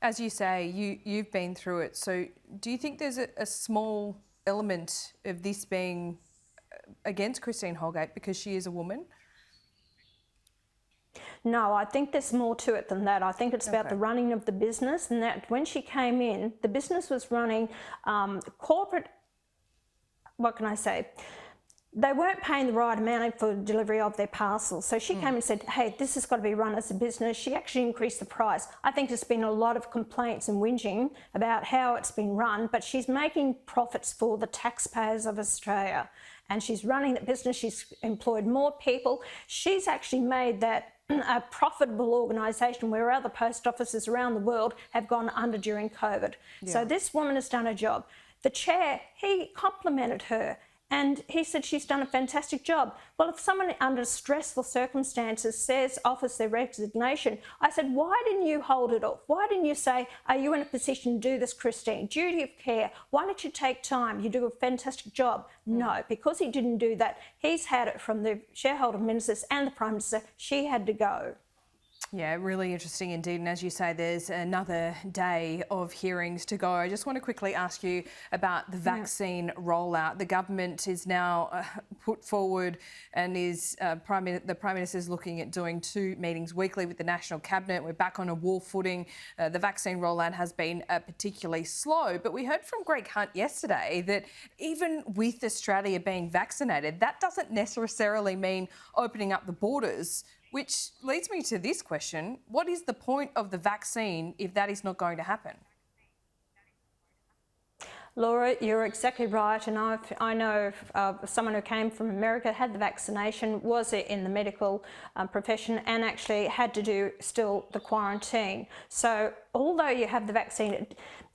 As you say, you've been through it. So do you think there's a small element of this being against Christine Holgate because she is a woman? No, I think there's more to it than that. I think it's about Okay. the running of the business, and that when she came in, the business was running corporate, what can I say? They weren't paying the right amount for delivery of their parcels. So she came and said, hey, this has got to be run as a business. She actually increased the price. I think there's been a lot of complaints and whinging about how it's been run, but she's making profits for the taxpayers of Australia. And she's running the business. She's employed more people. She's actually made that a profitable organisation where other post offices around the world have gone under during COVID. Yeah. So this woman has done a job. The chair, he complimented her. And he said she's done a fantastic job. Well, if someone under stressful circumstances offers their resignation, I said, why didn't you hold it off? Why didn't you say, are you in a position to do this, Christine? Duty of care. Why don't you take time? You do a fantastic job. No, because he didn't do that, he's had it from the shareholder ministers and the Prime Minister. She had to go. Yeah, really interesting indeed. And as you say, there's another day of hearings to go. I just want to quickly ask you about the vaccine rollout. The government is now put forward and is the Prime Minister is looking at doing 2 meetings weekly with the National Cabinet. We're back on a war footing. The vaccine rollout has been particularly slow. But we heard from Greg Hunt yesterday that even with Australia being vaccinated, that doesn't necessarily mean opening up the borders. Which leads me to this question. What is the point of the vaccine if that is not going to happen? Laura, you're exactly right, and I know someone who came from America, had the vaccination, was in the medical profession, and actually had to do still the quarantine. So although you have the vaccine,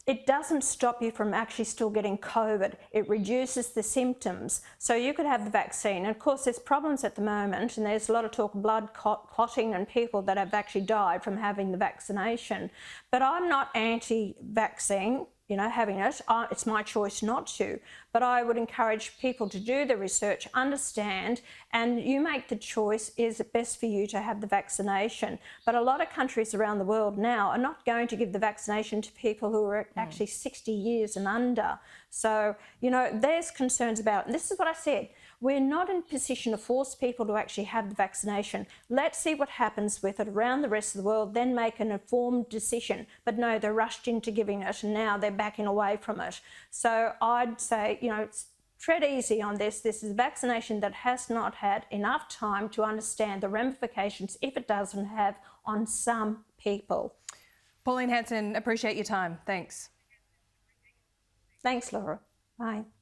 it doesn't stop you from actually still getting COVID. It reduces the symptoms. So you could have the vaccine. And of course, there's problems at the moment, and there's a lot of talk of blood clotting and people that have actually died from having the vaccination. But I'm not anti-vaccine. Having it, it's my choice not to. But I would encourage people to do the research, understand, and you make the choice, is it best for you to have the vaccination? But a lot of countries around the world now are not going to give the vaccination to people who are actually 60 years and under. So, there's concerns about it. And this is what I said. We're not in a position to force people to actually have the vaccination. Let's see what happens with it around the rest of the world, then make an informed decision. But no, they're rushed into giving it, and now they're backing away from it. So I'd say, tread easy on this. This is a vaccination that has not had enough time to understand the ramifications, if it doesn't have, on some people. Pauline Hanson, appreciate your time. Thanks. Thanks, Laura. Bye.